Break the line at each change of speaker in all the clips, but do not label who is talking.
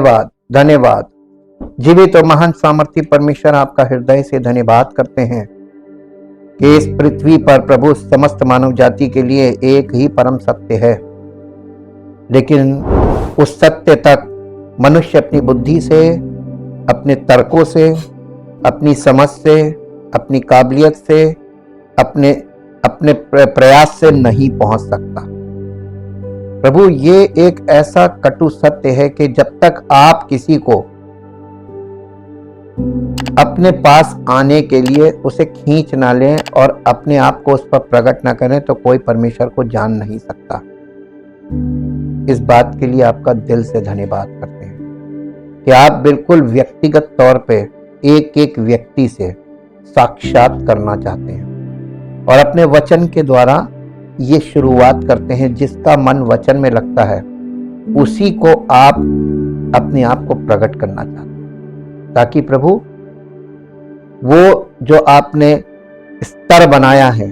धन्यवाद धन्यवाद। जीवित और महान सामर्थी परमेश्वर, आपका हृदय से धन्यवाद करते हैं कि इस पृथ्वी पर प्रभु समस्त मानव जाति के लिए एक ही परम सत्य है, लेकिन उस सत्य तक मनुष्य अपनी बुद्धि से, अपने तर्कों से, अपनी समझ से, अपनी काबिलियत से, अपने प्रयास से नहीं पहुंच सकता। प्रभु, ये एक ऐसा कटु सत्य है कि जब तक आप किसी को अपने पास आने के लिए उसे खींच ना लें और अपने आप को उस पर प्रकट ना करें तो कोई परमेश्वर को जान नहीं सकता। इस बात के लिए आपका दिल से धन्यवाद करते हैं कि आप बिल्कुल व्यक्तिगत तौर पे एक एक व्यक्ति से साक्षात करना चाहते हैं और अपने वचन के द्वारा ये शुरुआत करते हैं। जिसका मन वचन में लगता है उसी को आप अपने आप को प्रकट करना चाहते हैं, ताकि प्रभु वो जो आपने स्तर बनाया है,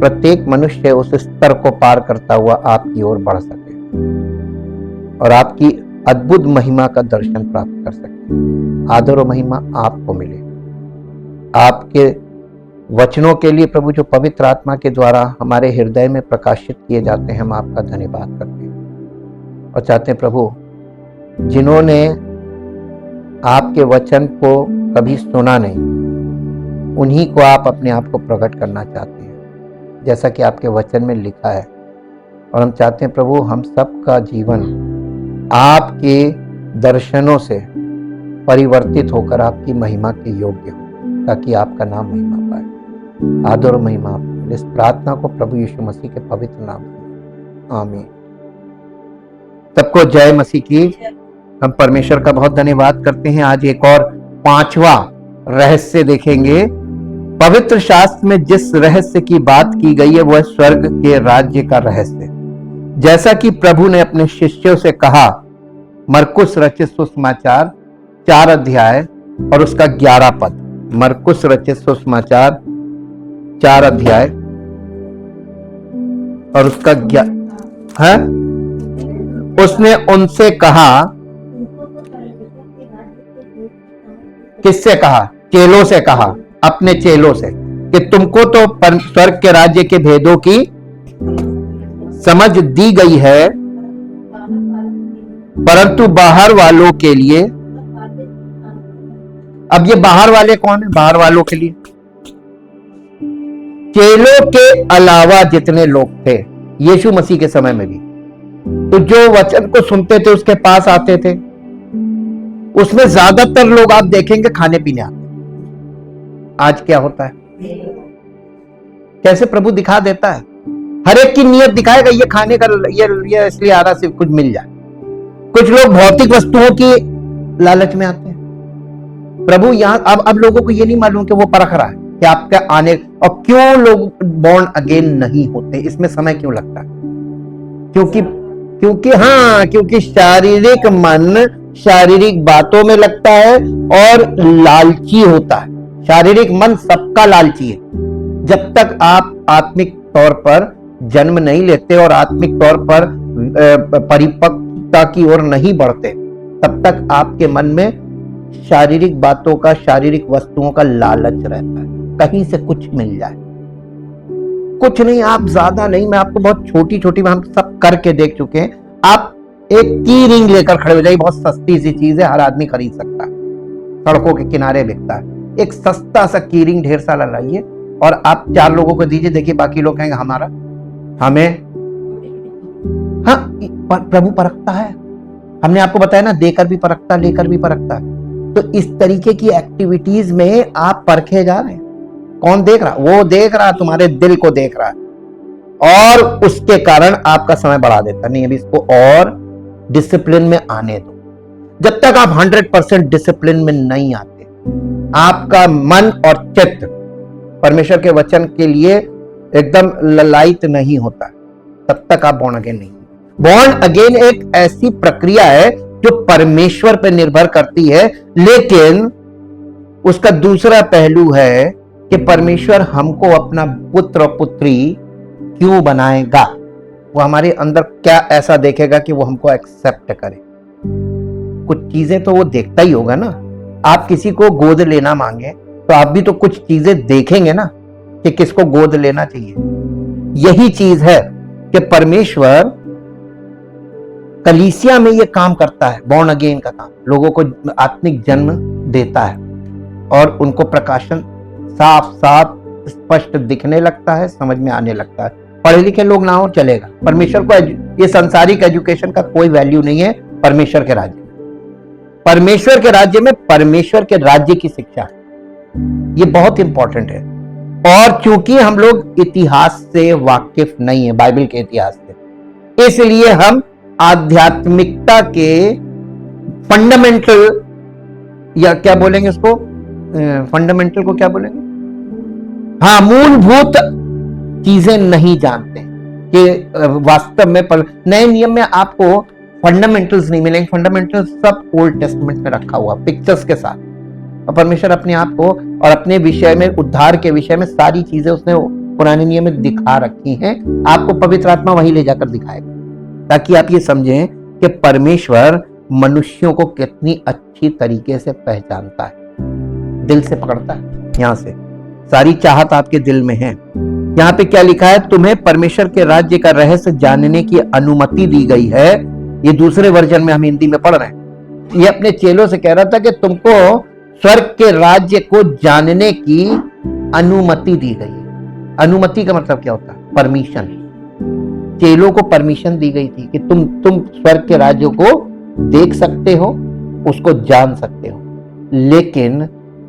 प्रत्येक मनुष्य उस स्तर को पार करता हुआ आपकी ओर बढ़ सके और आपकी अद्भुत महिमा का दर्शन प्राप्त कर सके। आदर और महिमा आपको मिले। आपके वचनों के लिए प्रभु जो पवित्र आत्मा के द्वारा हमारे हृदय में प्रकाशित किए जाते हैं, हम आपका धन्यवाद करते हैं और चाहते हैं प्रभु, जिन्होंने आपके वचन को कभी सुना नहीं, उन्हीं को आप अपने आप को प्रकट करना चाहते हैं, जैसा कि आपके वचन में लिखा है। और हम चाहते हैं प्रभु, हम सबका जीवन आपके दर्शनों से परिवर्तित होकर आपकी महिमा के योग्य हो, ताकि आपका नाम महिमा पाए। आदर और महिमा आपको। इस प्रार्थना को प्रभु यीशु मसीह के पवित्र नाम में आमीन। सबको जय मसीह की। हम परमेश्वर का बहुत धन्यवाद करते हैं। आज एक और 5वां रहस्य देखेंगे। पवित्र शास्त्र में जिस रहस्य की बात की गई है वह स्वर्ग के राज्य का रहस्य। जैसा कि प्रभु ने अपने शिष्यों से कहा, मरकुस रचित सुसमाचार 4 अध्याय और उसका 11 पद। मरकुस रचित सुसमाचार 4 अध्याय और उसका उसने उनसे कहा, किससे कहा? चेलों से कहा, अपने चेलों से, कि तुमको तो स्वर्ग के राज्य के भेदों की समझ दी गई है, परंतु बाहर वालों के लिए। अब ये बाहर वाले कौन है? बाहर वालों के लिए चेलों के अलावा जितने लोग थे यीशु मसीह के समय में भी, तो जो वचन को सुनते थे उसके पास आते थे, उसमें ज्यादातर लोग आप देखेंगे खाने पीने आते। आज क्या होता है? कैसे प्रभु दिखा देता है, हर एक की नियत दिखाएगा, ये खाने का, ये इसलिए आ रहा, सिर्फ कुछ मिल जाए। कुछ लोग भौतिक वस्तुओं की लालच में आते हैं। प्रभु यहां अब लोगों को ये नहीं मालूम कि वो परख रहा है कि आपका आने, और क्यों लोग बॉर्न अगेन नहीं होते, इसमें समय क्यों लगता है? क्योंकि शारीरिक मन शारीरिक बातों में लगता है और लालची होता है। शारीरिक मन सबका लालची है। जब तक आप आत्मिक तौर पर जन्म नहीं लेते और आत्मिक तौर पर परिपक्वता की ओर नहीं बढ़ते, तब तक आपके मन में शारीरिक बातों का, शारीरिक वस्तुओं का लालच रहता है, कहीं से कुछ मिल जाए। कुछ नहीं, आप ज्यादा नहीं, मैं आपको बहुत छोटी छोटी हम सब करके देख चुके हैं। आप एक की रिंग लेकर खड़े हो जाइए, बहुत सस्ती सी चीज है, हर आदमी खरीद सकता है, सड़कों के किनारे बिकता है। एक सस्ता सा की रिंग ढेर सारा लाइए और आप 4 लोगों को दीजिए, देखिए बाकी लोग कहेंगे हमारा, हमें। हाँ, प्रभु परखता है। हमने आपको बताया ना, देकर भी परखता, लेकर भी परखता है। तो इस तरीके की एक्टिविटीज में आप परखे जा रहे हैं। कौन देख रहा? वो देख रहा, तुम्हारे दिल को देख रहा है, और उसके कारण आपका समय बढ़ा देता। नहीं, अभी इसको और डिसिप्लिन में आने दो। जब तक आप 100% डिसिप्लिन में नहीं आते, आपका मन और चित्त परमेश्वर के वचन के लिए एकदम ललायित नहीं होता, तब तक आप बॉर्न अगेन नहीं। बॉर्न अगेन एक ऐसी प्रक्रिया है जो परमेश्वर पर निर्भर करती है, लेकिन उसका दूसरा पहलू है कि परमेश्वर हमको अपना पुत्र और पुत्री क्यों बनाएगा। वो हमारे अंदर क्या ऐसा देखेगा कि वो हमको एक्सेप्ट करे। कुछ चीजें तो वो देखता ही होगा ना। आप किसी को गोद लेना मांगे तो आप भी तो कुछ चीजें देखेंगे ना कि किसको गोद लेना चाहिए। यही चीज है कि परमेश्वर कलीसिया में ये काम करता है, बॉर्न अगेन का काम, लोगों को आत्मिक जन्म देता है और उनको प्रकाशन साफ साफ स्पष्ट दिखने लगता है, समझ में आने लगता है। पढ़े लिखे लोग ना हो चलेगा, परमेश्वर को ये सांसारिक एजुकेशन का कोई वैल्यू नहीं है। परमेश्वर के राज्य में, परमेश्वर के राज्य में परमेश्वर के राज्य की शिक्षा, ये बहुत इंपॉर्टेंट है। और चूंकि हम लोग इतिहास से वाकिफ नहीं है, बाइबल के इतिहास से, इसलिए हम आध्यात्मिकता के फंडामेंटल, या क्या बोलेंगे उसको, फंडामेंटल को क्या बोलेंगे, हाँ, मूलभूत चीजें नहीं जानते कि वास्तव में नए नियम में आपको फंडामेंटल्स नहीं मिलेंगे। फंडामेंटल्स सब ओल्ड टेस्टमेंट में रखा हुआ पिक्चर्स के साथ, और परमेश्वर अपने आप को और अपने विषय में, उद्धार के विषय में सारी चीजें उसने पुराने नियम में दिखा रखी हैं। आपको पवित्र आत्मा वहीं ले जाकर दिखाएगा, ताकि आप ये समझें कि परमेश्वर मनुष्यों को कितनी अच्छी तरीके से पहचानता है, दिल से पकड़ता है। यहां से सारी चाहत आपके दिल में है। यहाँ पे क्या लिखा है, तुम्हें परमेश्वर के राज्य का रहस्य जानने की अनुमति दी गई है। ये दूसरे वर्जन में हम हिंदी में पढ़ रहे हैं। ये अपने चेलों से कह रहा था कि तुमको स्वर्ग के राज्य को जानने की अनुमति दी गई है। अनुमति का मतलब क्या होता है, परमिशन। चेलों को परमिशन दी गई थी कि तुम स्वर्ग के राज्य को देख सकते हो, उसको जान सकते हो। लेकिन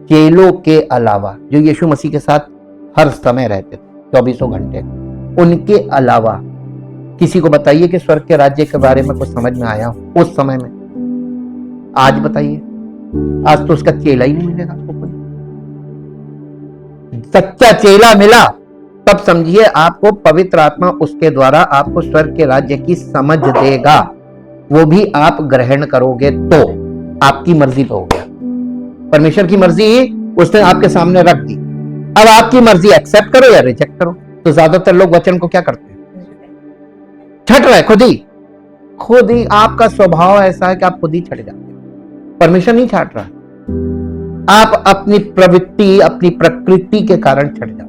चेलों के अलावा, जो यीशु मसीह के साथ हर समय रहते थे 24 घंटे, उनके अलावा किसी को बताइए कि स्वर्ग के राज्य के बारे में कुछ समझ में आया उस समय में? आज बताइए, आज तो उसका चेला ही नहीं मिलेगा आपको कोई। सच्चा चेला मिला तब समझिए आपको पवित्र आत्मा उसके द्वारा आपको स्वर्ग के राज्य की समझ देगा। वो भी आप ग्रहण करोगे तो आपकी मर्जी पे हो गया। परमेश्वर की मर्जी उसने आपके सामने रख दी, अब आपकी मर्जी एक्सेप्ट करो या रिजेक्ट करो। तो ज्यादातर लोग वचन को क्या करते हैं, छट रहे खुद ही आपका स्वभाव ऐसा है कि आप खुद ही छट जाते हैं। परमेश्वर नहीं छाट रहा, आप अपनी प्रवृत्ति, अपनी प्रकृति के कारण छट जाते,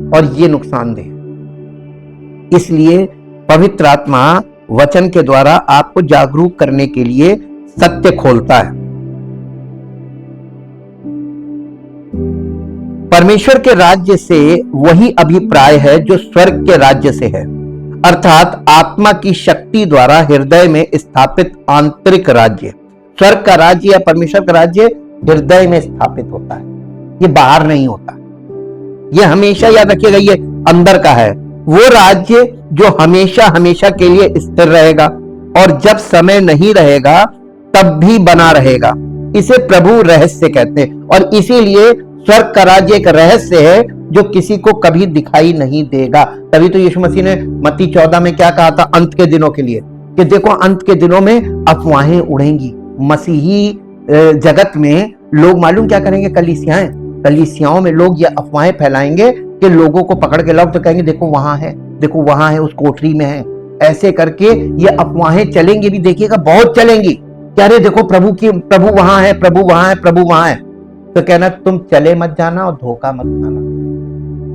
और ये नुकसानदेह। इसलिए पवित्र आत्मा वचन के द्वारा आपको जागरूक करने के लिए सत्य खोलता है। परमेश्वर के राज्य से वही अभिप्राय है जो स्वर्ग के राज्य से है, अर्थात आत्मा की शक्ति द्वारा हृदय में स्थापित आंतरिक राज्य। स्वर्ग का राज्य या परमेश्वर का राज्य हृदय में स्थापित होता है, ये बाहर नहीं होता। ये हमेशा याद रखिएगा, ये अंदर का है। वो राज्य जो हमेशा हमेशा के लिए स्थिर रहेगा और जब समय नहीं रहेगा तब भी बना रहेगा। इसे प्रभु रहस्य कहते हैं, और इसीलिए स्वर्ग का राज्य एक रहस्य है जो किसी को कभी दिखाई नहीं देगा। तभी तो यीशु मसीह ने मत्ती 14 में क्या कहा था अंत के दिनों के लिए, कि देखो अंत के दिनों में अफवाहें उड़ेंगी। मसीही जगत में लोग मालूम क्या करेंगे, कलीसियाओं में लोग ये अफवाहें फैलाएंगे कि लोगों को पकड़ के लाओ तो कहेंगे देखो वहां है, देखो वहां है, उस कोठरी में है। ऐसे करके ये अफवाहें चलेंगी भी, देखिएगा बहुत चलेंगी। क्या रे देखो प्रभु वहां है, प्रभु वहां है, प्रभु वहां है। तो कहना तुम चले मत जाना और धोखा मत खाना,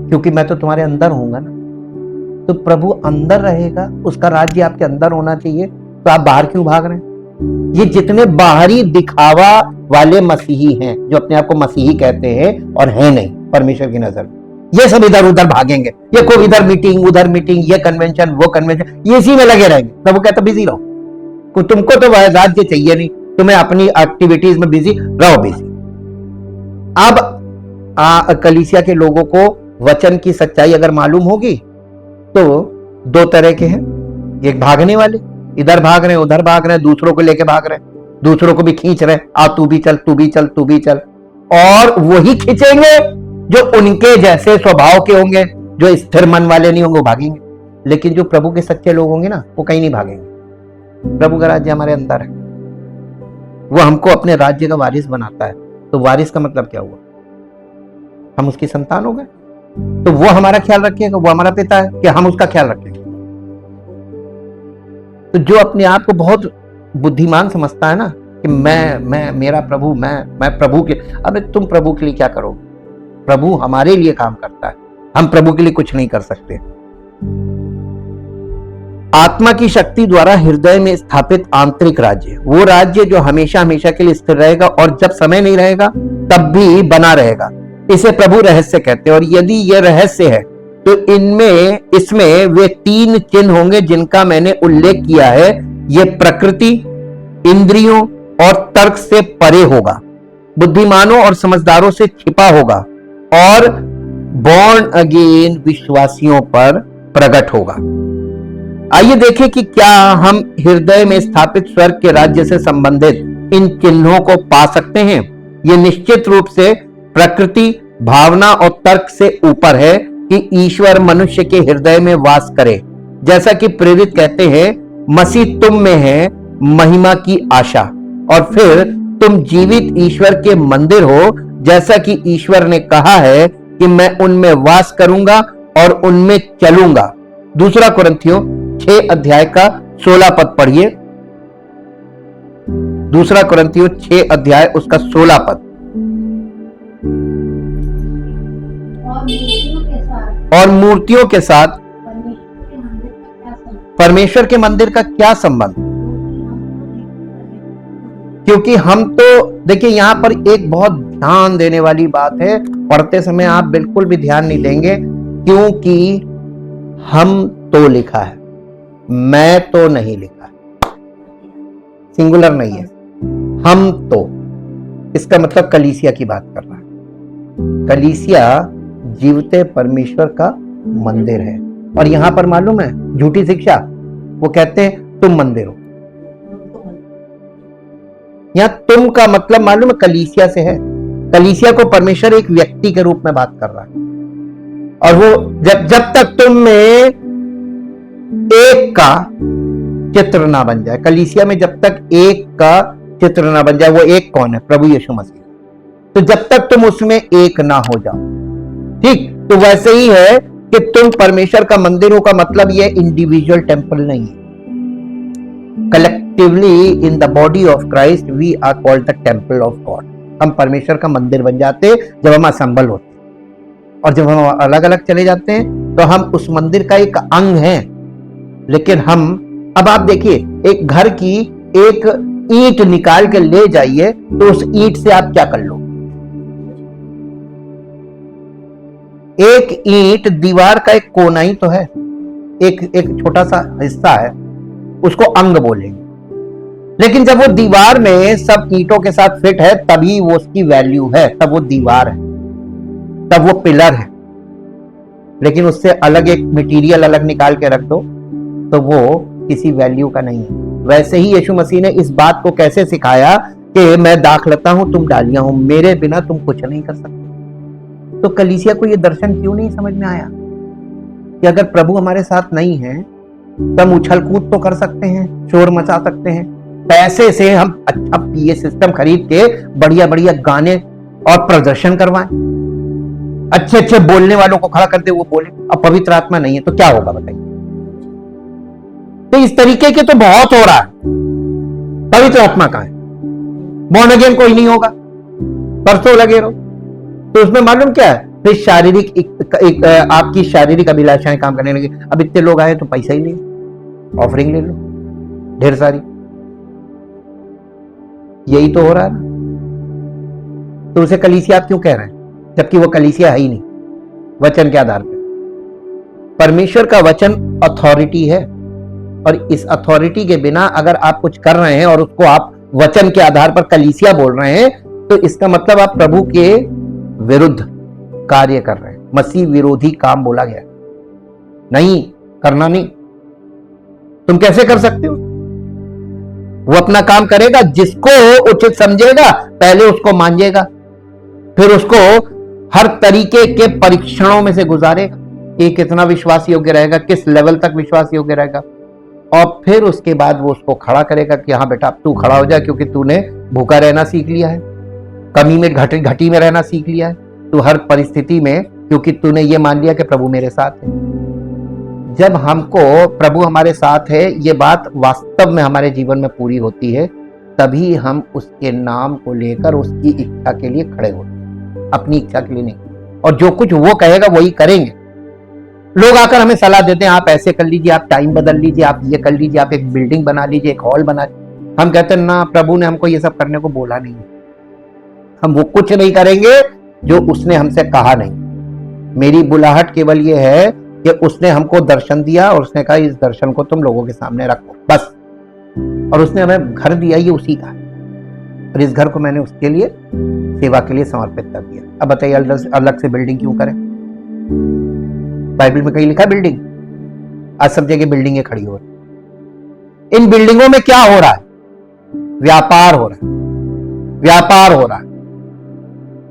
क्योंकि मैं तो तुम्हारे अंदर होऊंगा ना। तो प्रभु अंदर रहेगा, उसका राज्य आपके अंदर होना चाहिए, तो आप बाहर क्यों भाग रहे हैं? ये जितने बाहरी दिखावा वाले मसीही हैं, जो अपने आप को मसीही कहते हैं और हैं नहीं परमेश्वर की नजर, ये सब इधर उधर भागेंगे। ये को इधर मीटिंग उधर मीटिंग, ये कन्वेंशन वो कन्वेंशन, ये इसी में लगे रहेंगे। प्रभु कहता बिजी रहो, तुमको तो वह राज्य चाहिए नहीं, तुम्हें अपनी एक्टिविटीज में बिजी रहो, बिजी। अब कलीसिया के लोगों को वचन की सच्चाई अगर मालूम होगी तो दो तरह के हैं, एक भागने वाले, इधर भाग रहे हैं उधर भाग रहे हैं, दूसरों को लेके भाग रहे हैं, दूसरों को भी खींच रहे हैं, आ तू भी चल तू भी चल तू भी चल। और वही खींचेंगे जो उनके जैसे स्वभाव के होंगे, जो स्थिर मन वाले नहीं होंगे वो भागेंगे। लेकिन जो प्रभु के सच्चे लोग होंगे ना, वो कहीं नहीं भागेंगे। प्रभु का राज्य हमारे अंदर है, वो हमको अपने राज्य का वारिस बनाता है। तो वारिस का मतलब क्या हुआ, हम उसकी संतान हो गए, तो वो हमारा ख्याल रखेगा, वो हमारा पिता है, कि हम उसका ख्याल रखेंगे। तो जो अपने आप को बहुत बुद्धिमान समझता है ना, कि मैं मेरा प्रभु, मैं प्रभु के। अबे तुम प्रभु के लिए क्या करोगे? प्रभु हमारे लिए काम करता है, हम प्रभु के लिए कुछ नहीं कर सकते। आत्मा की शक्ति द्वारा हृदय में स्थापित आंतरिक राज्य, वो राज्य जो हमेशा हमेशा के लिए स्थिर रहेगा और जब समय नहीं रहेगा तब भी बना रहेगा, इसे प्रभु रहस्य कहते हैं। और यदि यह रहस्य है तो इसमें वे 3 चिन्ह होंगे जिनका मैंने उल्लेख किया है। ये प्रकृति, इंद्रियों और तर्क से परे होगा, बुद्धिमानों और समझदारों से छिपा होगा और बॉर्न अगेन विश्वासियों पर प्रकट होगा। आइए देखें कि क्या हम हृदय में स्थापित स्वर्ग के राज्य से संबंधित इन चिन्हों को पा सकते हैं। ये निश्चित रूप से प्रकृति, भावना और तर्क से ऊपर है कि ईश्वर मनुष्य के हृदय में वास करे। जैसा कि प्रेरित कहते हैं, मसीह तुम में है महिमा की आशा, और फिर तुम जीवित ईश्वर के मंदिर हो, जैसा कि ईश्वर ने कहा है कि मैं उनमें वास करूंगा और उनमें चलूंगा। दूसरा कुरिन्थियों 6 अध्याय का 16 पद पढ़िए। दूसरा कुरिन्थियों 6 अध्याय उसका 16 पद। और मूर्तियों के साथ परमेश्वर के मंदिर का क्या संबंध? क्योंकि हम तो देखिए, यहां पर एक बहुत ध्यान देने वाली बात है, पढ़ते समय आप बिल्कुल भी ध्यान नहीं देंगे, क्योंकि हम तो लिखा है, मैं तो नहीं लिखा है, सिंगुलर नहीं है, हम तो। इसका मतलब कलीसिया की बात कर रहा है। कलीसिया जीवते परमेश्वर का मंदिर है। और यहां पर मालूम है झूठी शिक्षा, वो कहते हैं तुम मंदिर हो। यहां तुम का मतलब मालूम है कलीसिया से है। कलीसिया को परमेश्वर एक व्यक्ति के रूप में बात कर रहा है, और वो जब तक तुम में एक का चित्र ना बन जाए, कलीसिया में जब तक एक का चित्र ना बन जाए, वो एक कौन है? प्रभु यीशु मसीह। तो जब तक तुम उसमें एक ना हो जाओ, ठीक, तो वैसे ही है कि तुम परमेश्वर का मंदिर हो का मतलब ये इंडिविजुअल टेंपल नहीं है। Collectively in the body of Christ we are called the temple of God. हम परमेश्वर का मंदिर बन जाते जब हम असेंबल होते हैं, और जब हम अलग अलग चले जाते हैं तो हम उस मंदिर का एक अंग हैं। लेकिन हम, अब आप देखिए, एक घर की एक ईंट निकाल के ले जाइए तो उस ईंट से आप क्या कर लो? एक ईंट दीवार का एक कोना ही तो है, एक छोटा सा हिस्सा है, उसको अंग बोलेंगे। लेकिन जब वो दीवार में सब ईंटों के साथ फिट है तभी वो उसकी वैल्यू है, तब वो दीवार है, तब वो पिलर है। लेकिन उससे अलग एक मटेरियल अलग निकाल के रख दो तो वो किसी वैल्यू का नहीं है। वैसे ही यीशु मसीह ने इस बात को कैसे सिखाया कि मैं दाखलता हूं, तुम डालियां हो, मेरे बिना तुम कुछ नहीं कर सकते। तो कलीसिया को यह दर्शन क्यों नहीं समझ में आया कि अगर प्रभु हमारे साथ नहीं है तो हम उछल कूद तो कर सकते हैं, शोर मचा सकते हैं, पैसे से हम अच्छा पीए सिस्टम खरीद के बढ़िया बढ़िया गाने और प्रदर्शन करवाएं, अच्छे अच्छे बोलने वालों को खड़ा करते वो बोले। अब पवित्र आत्मा नहीं है तो क्या होगा बताइए? तो इस तरीके के तो बहुत हो रहा है। पवित्र आत्मा कहां है? बॉर्न अगेन कोई नहीं होगा, परसों लगे रहो। तो उसमें मालूम क्या है, फिर शारीरिक आपकी शारीरिक अभिलाषाएं काम करने लगी। अब इतने लोग आए तो पैसा ही ले, ऑफरिंग ले लो ढेर सारी। यही तो हो रहा है ना। तो उसे कलीसिया आप क्यों कह रहे हैं जबकि वो कलीसिया है ही नहीं? वचन के आधार पर परमेश्वर का वचन अथॉरिटी है, और इस अथॉरिटी के बिना अगर आप कुछ कर रहे हैं और उसको आप वचन के आधार पर कलीसिया बोल रहे हैं तो इसका मतलब आप प्रभु के विरुद्ध कार्य कर रहे हैं। मसीह विरोधी काम बोला गया, नहीं करना नहीं। तुम कैसे कर सकते हो? वो अपना काम करेगा, जिसको उचित समझेगा पहले उसको मांझेगा, फिर उसको हर तरीके के परीक्षणों में से गुजारेगा कि कितना विश्वास योग्य रहेगा, किस लेवल तक विश्वास योग्य रहेगा, और फिर उसके बाद वो उसको खड़ा करेगा कि हाँ बेटा तू खड़ा हो जा, क्योंकि तूने भूखा रहना सीख लिया है, कमी में घटी में रहना सीख लिया है, तू हर परिस्थिति में, क्योंकि तूने ये मान लिया कि प्रभु मेरे साथ है। जब हमको प्रभु हमारे साथ है ये बात वास्तव में हमारे जीवन में पूरी होती है तभी हम उसके नाम को लेकर उसकी इच्छा के लिए खड़े होते हैं, अपनी इच्छा के लिए नहीं। और जो कुछ वो कहेगा वही करेंगे। लोग आकर हमें सलाह देते हैं, आप ऐसे कर लीजिए, आप टाइम बदल लीजिए, आप ये कर लीजिए, आप एक बिल्डिंग बना लीजिए, एक हॉल बना लीजिए। हम कहते हैं ना, प्रभु ने हमको ये सब करने को बोला नहीं है। हम वो कुछ नहीं करेंगे जो उसने हमसे कहा नहीं। मेरी बुलाहट केवल ये है कि उसने हमको दर्शन दिया और उसने कहा इस दर्शन को तुम लोगों के सामने रखो, बस। और उसने हमें घर दिया, ये उसी का है, और इस घर को मैंने उसके लिए, सेवा के लिए समर्पित कर दिया। अब बताइए अलग से बिल्डिंग क्यों करें? बाइबल में कहीं लिखा है बिल्डिंग? आज सब जगह बिल्डिंगें खड़ी हो रही। इन बिल्डिंगों में क्या हो रहा है? व्यापार हो रहा है, व्यापार हो रहा है,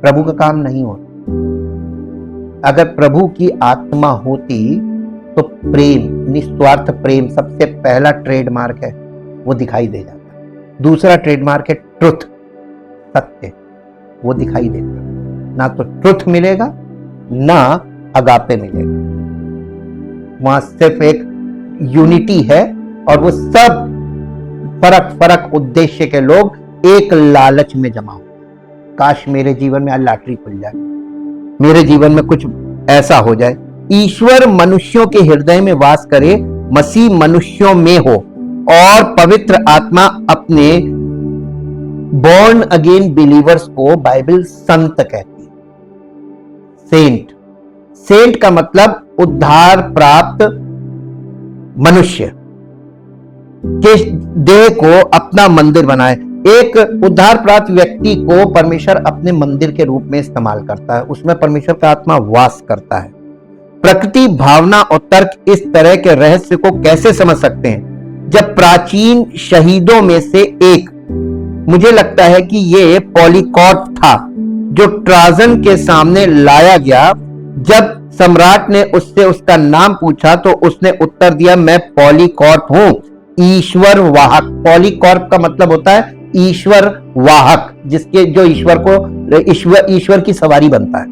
प्रभु का काम नहीं हो रहा। अगर प्रभु की आत्मा होती तो प्रेम, निस्वार्थ प्रेम सबसे पहला ट्रेडमार्क है, वो दिखाई दे जाता। दूसरा ट्रेडमार्क है ट्रुथ, सत्य, वो दिखाई देता। ना तो ट्रुथ मिलेगा ना अगापे मिलेगा। वहां सिर्फ एक यूनिटी है और वो सब फर्क उद्देश्य के लोग एक लालच में जमा हो। काश मेरे जीवन में आज लॉटरी खुल जाए, मेरे जीवन में कुछ ऐसा हो जाए, ईश्वर मनुष्यों के हृदय में वास करे, मसीह मनुष्यों में हो और पवित्र आत्मा अपने बॉर्न अगेन बिलीवर्स को बाइबल संत कहती है। सेंट, सेंट का मतलब उद्धार प्राप्त मनुष्य के देह को अपना मंदिर बनाए। एक उद्धार प्राप्त व्यक्ति को परमेश्वर अपने मंदिर के रूप में इस्तेमाल करता है, उसमें परमेश्वर का आत्मा वास करता है। प्रकृति, भावना और तर्क इस तरह के रहस्य को कैसे समझ सकते हैं? जब प्राचीन शहीदों में से एक, मुझे लगता है कि ये पॉलीकॉर्प था, जो ट्राजन के सामने लाया गया। जब सम्राट ने उससे उसका नाम पूछा तो उसने उत्तर दिया, मैं पॉलीकॉर्प हूं, ईश्वर वाहक। पॉलीकॉर्प का मतलब होता है ईश्वर वाहक, जिसके जो ईश्वर को ईश्वर की सवारी बनता है।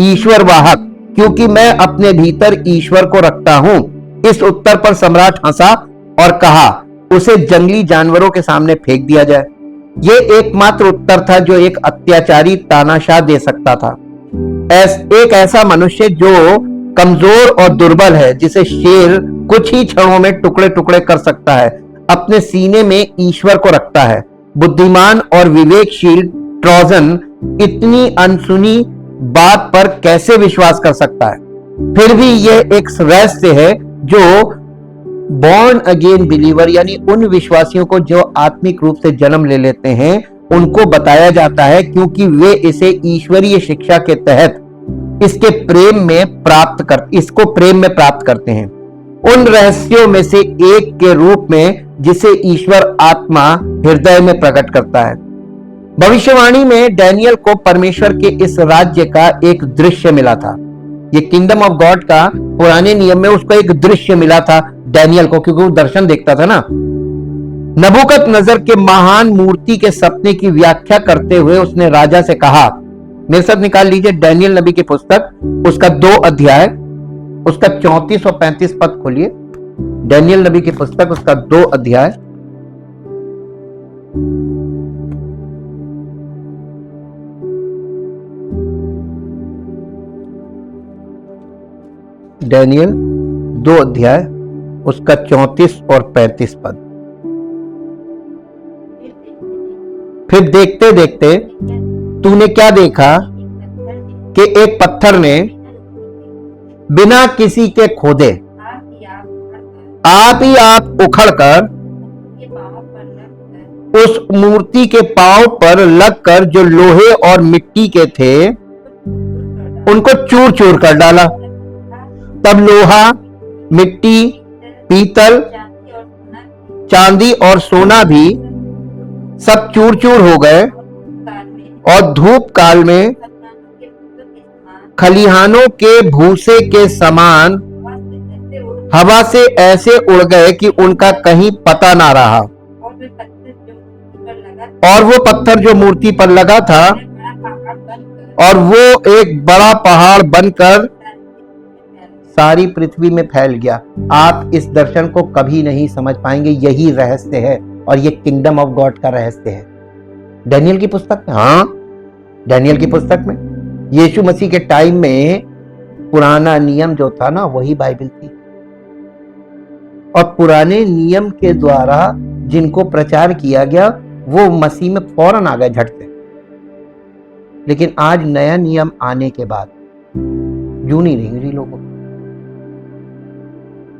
ईश्वर वाहक, क्योंकि मैं अपने भीतर ईश्वर को रखता हूं। इस उत्तर पर सम्राट हंसा और कहा, उसे जंगली जानवरों के सामने फेंक दिया जाए। यह एकमात्र उत्तर था जो एक अत्याचारी तानाशाह दे सकता था। एक ऐसा मनुष्य जो कमजोर और दुर्बल है, जिसे शेर कुछ ही क्षणों में टुकड़े टुकड़े कर सकता है, अपने सीने में ईश्वर को रखता है। बुद्धिमान और विवेकशील ट्रोजन इतनी अनसुनी बात पर कैसे विश्वास कर सकता है? फिर भी यह एक रहस्य है जो बॉर्न अगेन बिलीवर, यानी उन विश्वासियों को जो आत्मिक रूप से जन्म ले लेते हैं, उनको बताया जाता है, क्योंकि वे इसे ईश्वरीय शिक्षा के तहत इसको प्रेम में प्राप्त करते हैं। उन रहस्यों में से एक के रूप में जिसे ईश्वर आत्मा हृदय में प्रकट करता है। भविष्यवाणी में डैनियल को परमेश्वर के इस राज्य का एक दृश्य मिला था। ये किंगडम ऑफ गॉड का पुराने नियम में उसको एक दृश्य मिला था डैनियल को, क्योंकि वो दर्शन देखता था ना। नबूकदनेस्सर के महान मूर्ति के सपने की व्याख्या करते हुए उसने राजा से कहा, मेरे साथ निकाल लीजिए डैनियल नबी की पुस्तक, उसका 2 अध्याय, उसका 34 और 35 पद खोलिए। डैनियल नबी की पुस्तक, उसका 2 अध्याय, डैनियल 2 अध्याय, उसका 34 और 35 पद। फिर देखते देखते तूने क्या देखा कि एक पत्थर ने बिना किसी के खोदे आप ही आप उखड़कर उस मूर्ति के पांव पर लगकर जो लोहे और मिट्टी के थे उनको चूर चूर कर डाला। तब लोहा, मिट्टी, पीतल, चांदी और सोना भी सब चूर चूर हो गए और धूप काल में खलिहानों के भूसे के समान हवा से ऐसे उड़ गए कि उनका कहीं पता ना रहा। और वो पत्थर जो मूर्ति पर लगा था और वो एक बड़ा पहाड़ बनकर सारी पृथ्वी में फैल गया। आप इस दर्शन को कभी नहीं समझ पाएंगे। यही रहस्य है और ये किंगडम ऑफ गॉड का रहस्य है। डैनियल की पुस्तक में, हाँ, डैनियल की पुस्तक में यीशु मसीह के टाइम में पुराना नियम जो था ना, वही बाइबल थी। और पुराने नियम के द्वारा जिनको प्रचार किया गया वो मसीह में फौरन आ गए झट से। लेकिन आज नया नियम आने के बाद यूं नहीं रहेंगे लोगों,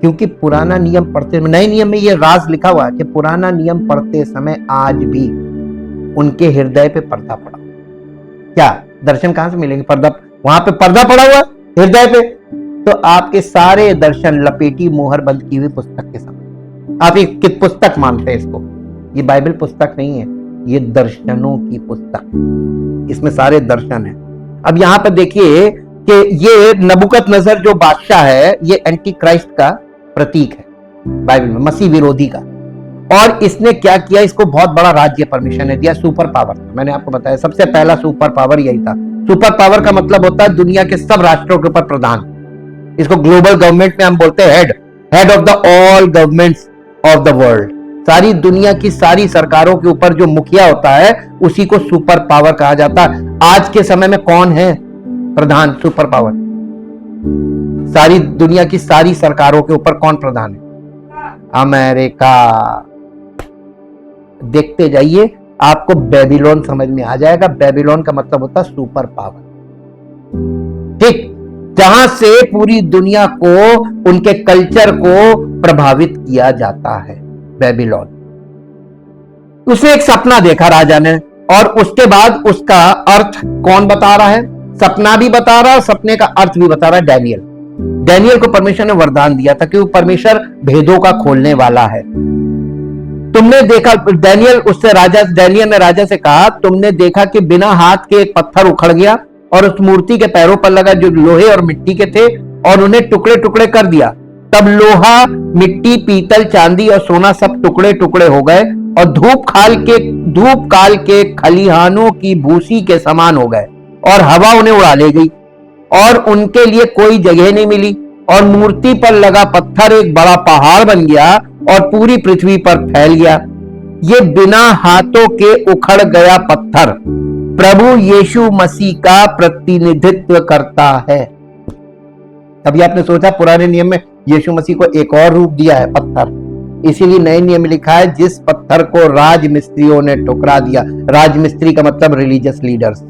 क्योंकि पुराना नियम पढ़ते, नए नियम में ये राज लिखा हुआ है कि पुराना नियम पढ़ते समय आज भी उनके हृदय पे पर्दा पड़ा। क्या दर्शन कहां से मिलेंगे? पर्दा, वहां पे पर्दा पड़ा हुआ हृदय पे, तो आपके सारे दर्शन लपेटी मोहर बंद की हुई पुस्तक के सामने। आप एक किस पुस्तक मानते हैं इसको? ये बाइबल पुस्तक नहीं है, ये दर्शनों की पुस्तक, इसमें सारे दर्शन है। अब यहां पर देखिए कि ये नबूकदनेस्सर जो बादशाह है, ये एंटी क्राइस्ट का प्रतीक है बाइबल में, मसीह विरोधी का। और इसने क्या किया? इसको बहुत बड़ा राज्य परमिशन ने दिया, सुपर पावर। मैंने आपको बताया सबसे पहला सुपर पावर यही था। सुपर पावर का मतलब होता है दुनिया के सब राष्ट्रों के ऊपर प्रधान। इसको ग्लोबल गवर्नमेंट में हम बोलते हैं head of the all governments of the world. सारी दुनिया की सारी सरकारों के ऊपर जो मुखिया होता है उसी को सुपर पावर कहा जाता है। आज के समय में कौन है प्रधान? Super power. सारी दुनिया की सारी सरकारों के ऊपर कौन प्रधान है? अमेरिका। देखते जाइए, आपको बेबीलोन समझ में आ जाएगा। बेबीलोन का मतलब होता है सुपर पावर, ठीक, जहां से पूरी दुनिया को, उनके कल्चर को प्रभावित किया जाता है, बेबीलोन। उसने एक सपना देखा राजा ने, और उसके बाद उसका अर्थ कौन बता रहा है? सपना भी बता रहा है, सपने का अर्थ भी बता रहा है डैनियल को परमेश्वर ने वरदान दिया था कि वो परमेश्वर भेदों का खोलने वाला है। तुमने देखा, डैनियल ने राजा से कहा, तुमने देखा कि बिना हाथ के एक पत्थर उखड़ गया और उस मूर्ति के पैरों पर लगा जो लोहे और मिट्टी के थे, और उन्हें टुकड़े टुकड़े कर दिया। तब लोहा, मिट्टी, पीतल, चांदी और सोना सब टुकड़े टुकड़े हो गए और धूप काल के खलिहानों की भूसी के समान हो गए, और हवा उन्हें उड़ा ले गई और उनके लिए कोई जगह नहीं मिली। और मूर्ति पर लगा पत्थर एक बड़ा पहाड़ बन गया और पूरी पृथ्वी पर फैल गया। ये बिना हाथों के उखड़ गया पत्थर प्रभु यीशु मसीह का प्रतिनिधित्व करता है। अभी आपने सोचा पुराने नियम में यीशु मसीह को एक और रूप दिया है, पत्थर। इसीलिए नए नियम में लिखा है जिस पत्थर को राजमिस्त्रियों ने ठुकरा दिया। राजमिस्त्री का मतलब रिलीजियस लीडर्स,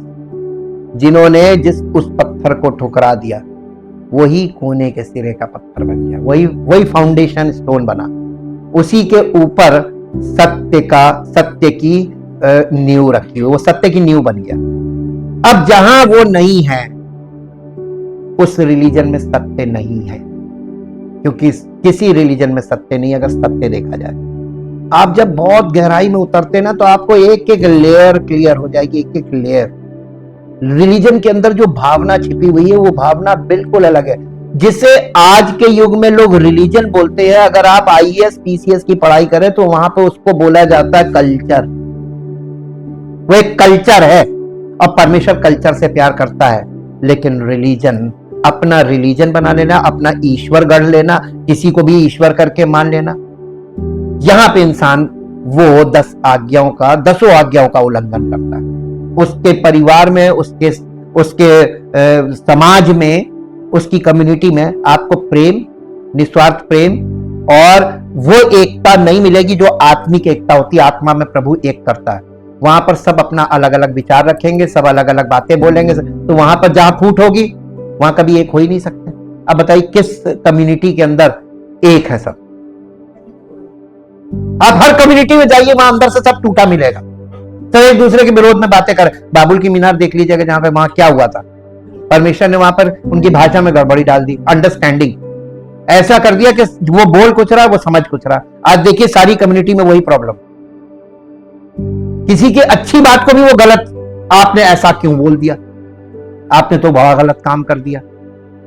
जिन्होंने उस पत्थर को ठुकरा दिया, वही कोने के सिरे का पत्थर बन गया, वही फाउंडेशन स्टोन बना। उसी के ऊपर सत्य की नींव रखी हुई, वो सत्य की नींव बन गया। अब जहां वो नहीं है, उस रिलीजन में सत्य नहीं है, क्योंकि किसी रिलीजन में सत्य नहीं। अगर सत्य देखा जाए, आप जब बहुत गहराई में उतरते ना, तो आपको एक एक लेयर क्लियर हो जाएगी, एक एक लेयर। रिलीजन के अंदर जो भावना छिपी हुई है, वो भावना बिल्कुल अलग है, जिसे आज के युग में लोग रिलीजन बोलते हैं। अगर आप IAS PCS की पढ़ाई करें तो वहां पे उसको बोला जाता है कल्चर। वो एक कल्चर है, और परमेश्वर कल्चर से प्यार करता है। लेकिन रिलीजन, अपना रिलीजन बना लेना, अपना ईश्वर गढ़ लेना, किसी को भी ईश्वर करके मान लेना, यहां पे इंसान वो 10 आज्ञाओं का उल्लंघन करता है। उसके परिवार में, उसके समाज में, उसकी कम्युनिटी में आपको प्रेम, निस्वार्थ प्रेम और वो एकता नहीं मिलेगी जो आत्मिक एकता होती है। आत्मा में प्रभु एक करता है। वहां पर सब अपना अलग अलग विचार रखेंगे, सब अलग अलग बातें बोलेंगे, तो वहां पर जहां फूट होगी वहां कभी एक हो ही नहीं सकते। अब बताइए किस कम्युनिटी के अंदर एक है सब? आप हर कम्युनिटी में जाइए, वहां अंदर से सब टूटा मिलेगा, सब एक दूसरे के विरोध में बातें कर। बाबुल की मीनार देख लीजिएगा, जहां पे वहां क्या हुआ था, परमेश्वर ने वहां पर उनकी भाषा में गड़बड़ी डाल दी, अंडरस्टैंडिंग ऐसा कर दिया कि वो बोल कुछ रहा, वो समझ कुछ रहा। आज देखिए सारी कम्युनिटी में वही प्रॉब्लम, किसी की अच्छी बात को भी वो गलत, आपने ऐसा क्यों बोल दिया, आपने तो बड़ा गलत काम कर दिया।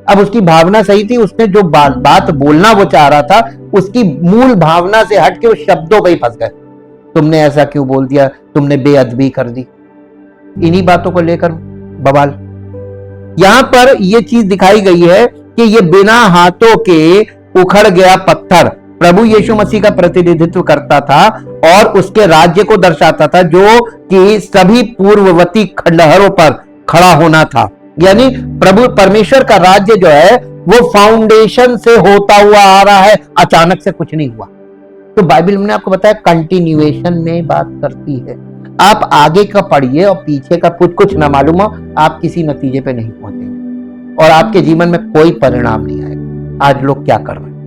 अब उसकी भावना सही थी, उसने जो बात बोलना वो चाह रहा था, उसकी मूल भावना से हट के उस शब्दों पे ही फंस गए। तुमने ऐसा क्यों बोल दिया, तुमने बेअदबी कर दी, इन्हीं बातों को लेकर बवाल। यहां पर यह चीज दिखाई गई है कि ये बिना हाथों के उखड़ गया पत्थर प्रभु यीशु मसीह का प्रतिनिधित्व करता था और उसके राज्य को दर्शाता था, जो कि सभी पूर्ववर्ती खंडहरों पर खड़ा होना था। यानी प्रभु परमेश्वर का राज्य जो है वो फाउंडेशन से होता हुआ आ रहा है, अचानक से कुछ नहीं हुआ। तो बाइबल में आपको बताया कंटिन्यूएशन में बात करती है। आप आगे का पढ़िए और पीछे का कुछ ना मालूम हो, आप किसी नतीजे पे नहीं पहुंचेंगे और आपके जीवन में कोई परिणाम नहीं आएगा। आज लोग क्या कर रहे हैं?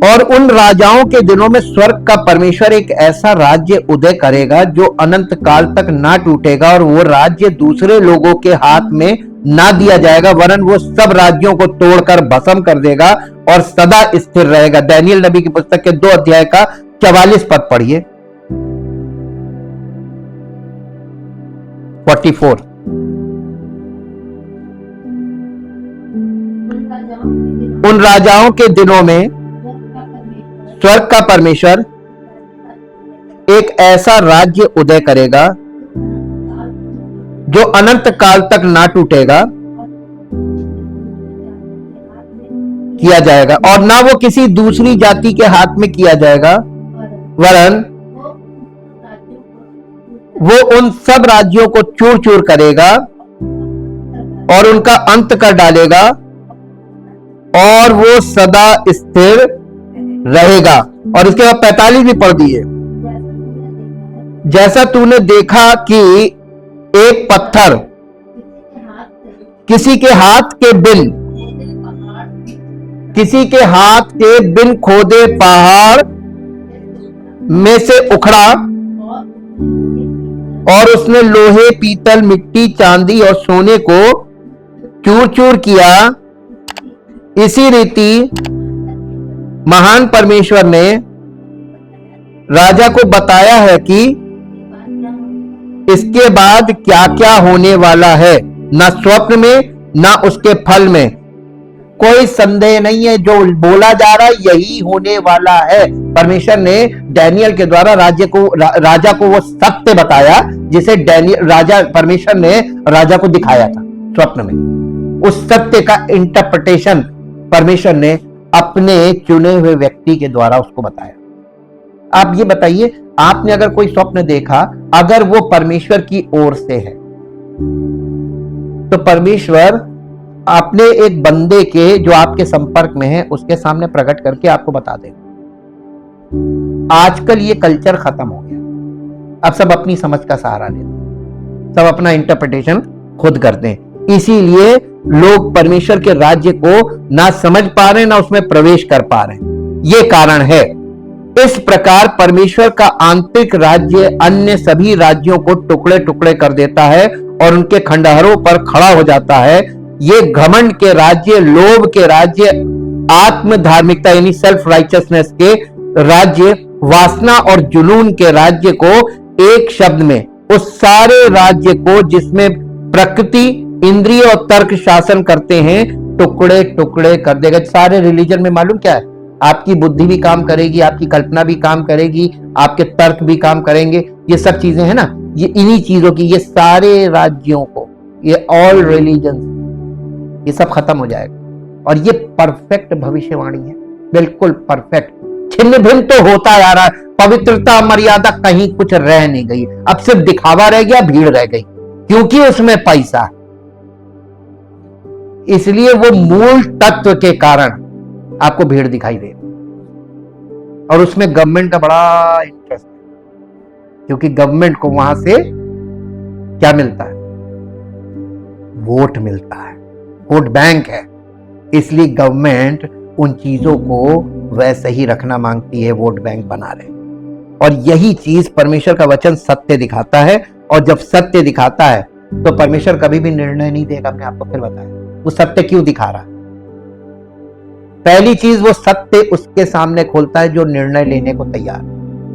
और उन राजाओं के दिनों में स्वर्ग का परमेश्वर एक ऐसा राज्य उदय करेगा जो अनंत काल तक ना टूटेगा, और वो राज्य दूसरे लोगों के हाथ में ना दिया जाएगा, वरन वो सब राज्यों को तोड़कर भस्म कर देगा और सदा स्थिर रहेगा। दानियल नबी की पुस्तक के 2 अध्याय का 44 पद पढ़िए। 44। उन राजाओं के दिनों में स्वर्ग का परमेश्वर एक ऐसा राज्य उदय करेगा जो अनंत काल तक ना टूटेगा, किया जाएगा, और ना वो किसी दूसरी जाति के हाथ में किया जाएगा, वरन वो उन सब राज्यों को चूर चूर करेगा और उनका अंत कर डालेगा, और वो सदा स्थिर रहेगा। और इसके बाद 45 भी पढ़ दिए। जैसा तूने देखा कि एक पत्थर किसी के हाथ के बिन खोदे पहाड़ में से उखड़ा, और उसने लोहे, पीतल, मिट्टी, चांदी और सोने को चूर चूर किया, इसी रीति महान परमेश्वर ने राजा को बताया है कि इसके बाद क्या क्या होने वाला है, ना स्वप्न में ना उसके फल में। कोई संदेह नहीं है, जो बोला जा रहा है यही होने वाला है। परमेश्वर ने डैनियल के द्वारा राजा को वो सत्य बताया जिसे परमेश्वर ने राजा को दिखाया था स्वप्न में। उस सत्य का इंटरप्रिटेशन परमेश्वर ने अपने चुने हुए व्यक्ति के द्वारा उसको बताया। आप ये बताइए, आपने अगर कोई स्वप्न देखा, अगर वो परमेश्वर की ओर से है, तो परमेश्वर अपने एक बंदे के जो आपके संपर्क में है उसके सामने प्रकट करके आपको बता देगा। आजकल ये कल्चर खत्म हो गया। अब सब अपनी समझ का सहारा लेते हैं, सब अपना इंटरप्रिटेशन खुद करते हैं। इसीलिए लोग परमेश्वर के राज्य को ना समझ पा रहे, ना उसमें प्रवेश कर पा रहे। ये कारण है। इस प्रकार परमेश्वर का आंतरिक राज्य अन्य सभी राज्यों को टुकड़े टुकड़े कर देता है और उनके खंडहरों पर खड़ा हो जाता है। ये घमंड के राज्य, लोभ के राज्य, आत्म धार्मिकता यानी सेल्फ राइचियसनेस के राज्य, वासना और जुनून के राज्य को, एक शब्द में उस सारे राज्य को जिसमें प्रकृति, इंद्रिय और तर्क शासन करते हैं, टुकड़े टुकड़े कर देगा। सारे रिलीजन में मालूम क्या है, आपकी बुद्धि भी काम करेगी, आपकी कल्पना भी काम करेगी, आपके तर्क भी काम करेंगे। ये सब चीजें हैं ना, ये इन्हीं चीजों की, ये सारे राज्यों को, ये ऑल रिलीजन, ये सब खत्म हो जाएगा। और ये परफेक्ट भविष्यवाणी है, बिल्कुल परफेक्ट। छिन्न भिन्न तो होता जा रहा है, पवित्रता मर्यादा कहीं कुछ रह नहीं गई। अब सिर्फ दिखावा रह गया, भीड़ रह गई, क्योंकि उसमें पैसा है। इसलिए वो मूल तत्व के कारण आपको भीड़ दिखाई दे, और उसमें गवर्नमेंट का बड़ा इंटरेस्ट है, क्योंकि गवर्नमेंट को वहां से क्या मिलता है? वोट मिलता है, वोट बैंक है। इसलिए गवर्नमेंट उन चीजों को वैसे ही रखना मांगती है, वोट बैंक बना रहे। और यही चीज परमेश्वर का वचन सत्य दिखाता है, और जब सत्य दिखाता है तो परमेश्वर कभी भी निर्णय नहीं देगा। मैं आपको फिर बताया वो सत्य क्यों दिखा रहा है। पहली चीज, वो सत्य उसके सामने खोलता है जो निर्णय लेने को तैयार,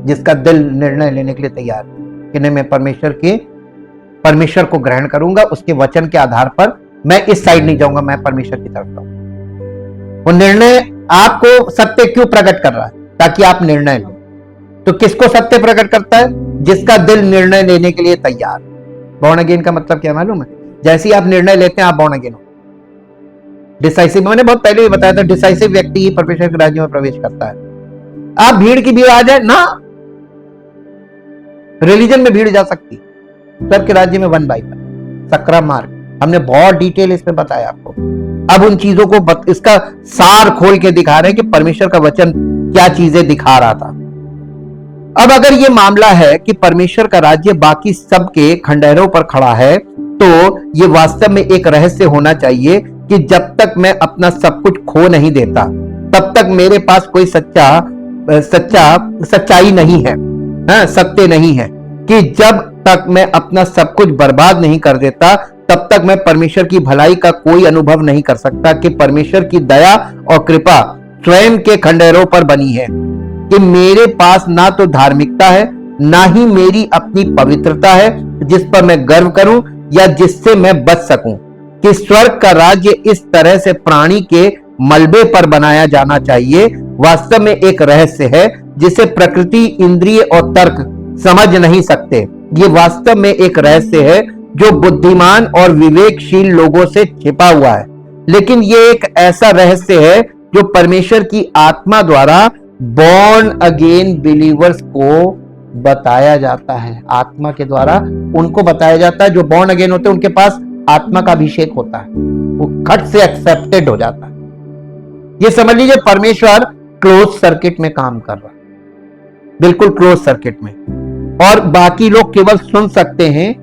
जिसका दिल निर्णय लेने के लिए तैयार है कि नहीं, मैं परमेश्वर को ग्रहण करूंगा, उसके वचन के आधार पर मैं इस साइड नहीं जाऊंगा, मैं परमेश्वर की तरफ जाऊंगा। वो निर्णय आपको सत्य क्यों प्रकट कर रहा है? ताकि आप निर्णय लो। तो किसको सत्य प्रकट करता है? जिसका दिल निर्णय लेने के लिए तैयार। बॉर्न अगेन का मतलब क्या मालूम है? जैसे ही आप निर्णय लेते हैं, आप बॉर्न अगेन हो। डिसाइसिव, मैंने बहुत पहले ही बताया था, डिसाइसिव व्यक्ति ही परमेश्वर के राज्य में प्रवेश करता है। आप भीड़ की भीड़ आ जाए ना, रिलीजन में भीड़ जा सकती, स्वर्ग के राज्य में 1 बाई 1 सकरा मार्ग, हमने बहुत डिटेल इसमें बताया आपको। अब उन चीजों को इसका सार खोल के दिखा रहे हैं कि परमेश्वर का वचन क्या चीजें दिखा रहा था। अब अगर ये मामला है कि परमेश्वर का राज्य बाकी सबके खंडहरों पर खड़ा है, तो ये वास्तव में एक रहस्य होना चाहिए कि जब तक मैं अपना सब कुछ खो नहीं देता, तब तक मेरे पास कोई सच्चाई नहीं है, सत्य नहीं है। कि जब तक मैं अपना सब कुछ बर्बाद नहीं कर देता, तब तक मैं परमेश्वर की भलाई का कोई अनुभव नहीं कर सकता कि परमेश्वर की दया और कृपा स्वयं के खंडहरों पर बनी है। कि मेरे पास ना तो धार्मिकता है, ना ही मेरी अपनी पवित्रता है जिस पर मैं गर्व करूं या जिससे मैं बच सकूं। कि स्वर्ग का राज्य इस तरह से प्राणी के मलबे पर बनाया जाना चाहिए, वास्तव में एक रहस्य है जिसे प्रकृति, इंद्रिय और तर्क समझ नहीं सकते। ये वास्तव में एक रहस्य है जो बुद्धिमान और विवेकशील लोगों से छिपा हुआ है, लेकिन ये एक ऐसा रहस्य है जो परमेश्वर की आत्मा द्वारा बॉर्न अगेन बिलीवर्स को बताया जाता है। आत्मा के द्वारा उनको बताया जाता है जो बॉर्न अगेन होते हैं, उनके पास आत्मा का अभिषेक होता है, वो खट से एक्सेप्टेड हो जाता है। ये समझ लीजिए परमेश्वर क्लोज सर्किट में काम कर रहा है, बिल्कुल क्लोज सर्किट में, और बाकी लोग केवल सुन सकते हैं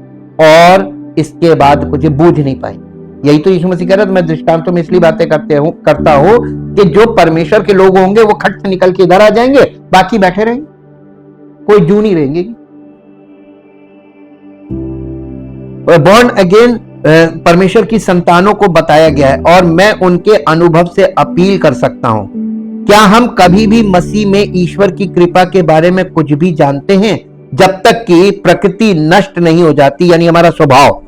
और इसके बाद कुछ बूझ नहीं पाएंगे। यही तो यीशु मसीह कह रहा है, मैं दृष्टांतों में इसलिए बातें करता हूं कि जो परमेश्वर के लोग होंगे वो खट से निकल के इधर आ जाएंगे, बाकी बैठे रहेंगे, कोई जू नहीं रहेंगे। बॉर्न अगेन परमेश्वर की संतानों को बताया गया है, और मैं उनके अनुभव से अपील कर सकता हूं। क्या हम कभी भी मसीह में ईश्वर की कृपा के बारे में कुछ भी जानते हैं जब तक कि प्रकृति नष्ट नहीं हो जाती, यानी हमारा स्वभाव?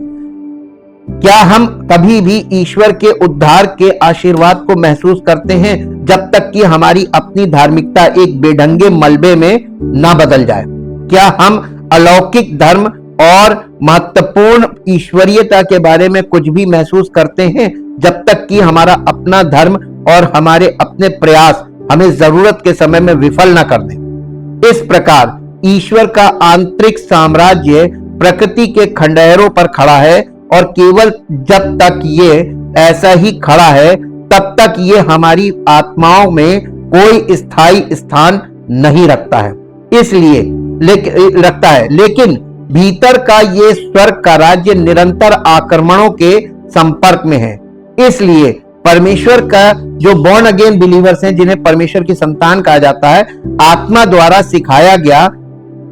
क्या हम कभी भी ईश्वर के उद्धार के आशीर्वाद को महसूस करते हैं जब तक कि हमारी अपनी धार्मिकता एक बेढंगे मलबे में ना बदल जाए? क्या हम अलौकिक धर्म और महत्वपूर्ण ईश्वरीयता के बारे में कुछ भी महसूस करते हैं जब तक कि हमारा अपना धर्म और हमारे अपने प्रयास हमें जरूरत के समय में विफल ना कर दें? इस प्रकार ईश्वर का आंतरिक साम्राज्य प्रकृति के खंडहरों पर खड़ा है, और केवल जब तक ये ऐसा ही खड़ा है तब तक ये हमारी आत्माओं में कोई स्थायी स्थान नहीं रखता है। इसलिए लेकिन भीतर का ये स्वर्ग का राज्य निरंतर आक्रमणों के संपर्क में है। इसलिए परमेश्वर का जो बॉर्न अगेन बिलीवर्स हैं, जिन्हें परमेश्वर की संतान कहा जाता है, आत्मा द्वारा सिखाया गया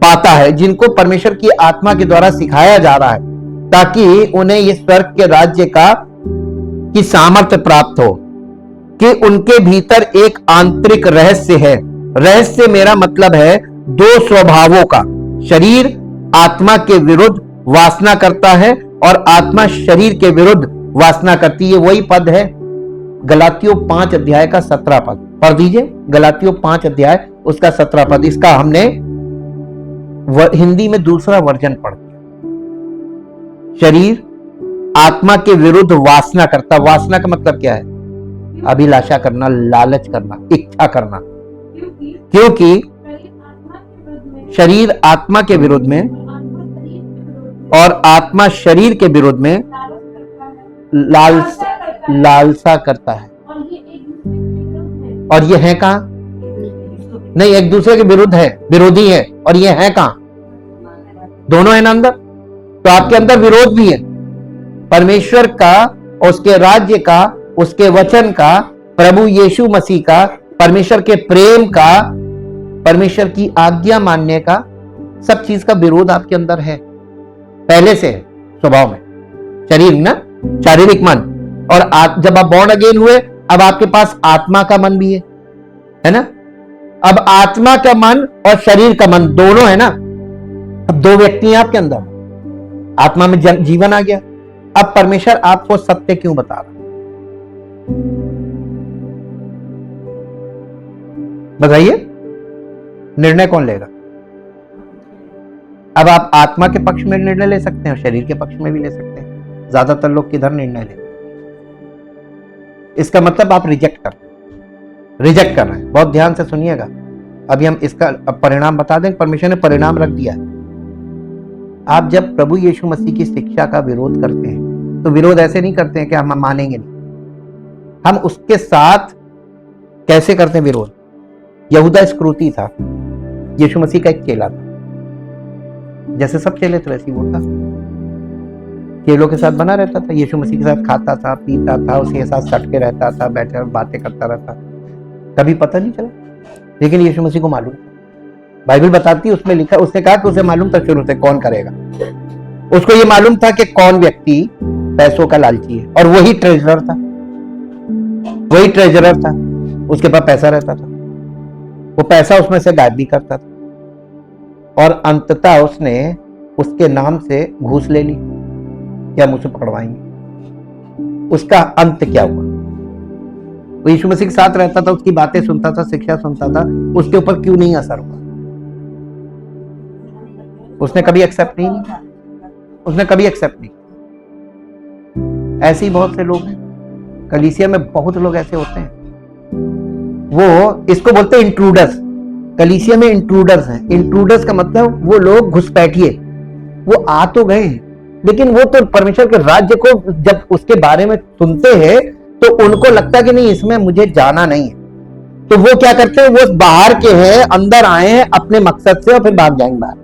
पाता है, जिनको परमेश्वर की आत्मा के द्वारा सिखाया जा रहा है, ताकि उन्हें इस स्वर्ग के राज्य की सामर्थ्य प्राप्त हो। कि उनके भीतर एक आंतरिक रहस्य है। रहस्य मेरा मतलब है 2 स्वभावों का। शरीर आत्मा के विरुद्ध वासना करता है और आत्मा शरीर के विरुद्ध वासना करती है। वही पद है गलातियों 5 अध्याय का 17 पद, पढ़ दीजिए। गलातियों 5 अध्याय उसका 17 पद। इसका हमने हिंदी में दूसरा वर्जन पढ़ दिया। शरीर आत्मा के विरुद्ध वासना करता। वासना का मतलब क्या है? अभिलाषा करना, लालच करना, इच्छा करना। क्योंकि शरीर आत्मा के विरुद्ध में और आत्मा शरीर के विरुद्ध में लालसा करता है। और ये है कहां? नहीं, एक दूसरे के विरुद्ध है, विरोधी है। और ये है कहां? दोनों है ना अंदर। तो आपके अंदर विरोध भी है परमेश्वर का, उसके राज्य का, उसके वचन का, प्रभु यीशु मसीह का, परमेश्वर के प्रेम का, परमेश्वर की आज्ञा मानने का, सब चीज का विरोध आपके अंदर है पहले से स्वभाव में। शरीर ना, शारीरिक मन। और जब आप बॉर्न अगेन हुए, अब आपके पास आत्मा का मन भी है ना। अब आत्मा का मन और शरीर का मन दोनों है ना। अब 2 व्यक्ति हैं आपके अंदर। आत्मा में जीवन आ गया। अब परमेश्वर आपको सत्य क्यों बता रहा? बताइए, निर्णय कौन लेगा? अब आप आत्मा के पक्ष में निर्णय ले सकते हैं और शरीर के पक्ष में भी ले सकते हैं। ज्यादातर लोग किधर निर्णय लेते हैं? इसका मतलब आप रिजेक्ट कर रहे हैं। बहुत ध्यान से सुनिएगा। अभी हम इसका परिणाम बता दें। परमेश्वर ने परिणाम रख दिया। आप जब प्रभु यीशु मसीह की शिक्षा का विरोध करते हैं तो विरोध ऐसे नहीं करते हैं कि हम मानेंगे नहीं, हम उसके साथ कैसे करते हैं विरोध। यहूदा इस्करियोती था, यीशु मसीह का एक चेला था। जैसे सब चेले थे वैसे वो था, चेलों के साथ बना रहता था, यीशु मसीह के साथ खाता था, पीता था, उसके साथ सट के रहता था, बैठे बातें करता रहता, कभी पता नहीं चला। लेकिन यीशु मसीह को मालूम, बाइबल बताती है, उसमें लिखा, उसने कहा कि उसे मालूम था शुरू से कौन करेगा। उसको ये मालूम था कि कौन व्यक्ति पैसों का लालची है, और वही ट्रेजरर था, उसके पास पैसा रहता था, वो पैसा उसमें से गायब भी करता था, और अंततः उसने उसके नाम से घूस ले ली कि हम उसे पकड़वाएंगे। उसका अंत क्या हुआ? वो यीशु मसीह के साथ रहता था, उसकी बातें सुनता था, शिक्षा सुनता था, उसके ऊपर क्यों नहीं असर हुआ? उसने कभी एक्सेप्ट नहीं किया। ऐसे ही बहुत से लोग हैं, कलीसिया में बहुत लोग ऐसे होते हैं, वो इसको बोलते हैं इंट्रूडर्स। कलीसिया में इंट्रूडर्स हैं। इंट्रूडर्स का मतलब वो लोग घुसपैठिए, वो आ तो गए लेकिन वो तो परमेश्वर के राज्य को जब उसके बारे में सुनते हैं तो उनको लगता है कि नहीं, इसमें मुझे जाना नहीं है, तो वो क्या करते हैं, वो बाहर के हैं, अंदर आए हैं अपने मकसद से और फिर भाग जाएंगे बाहर,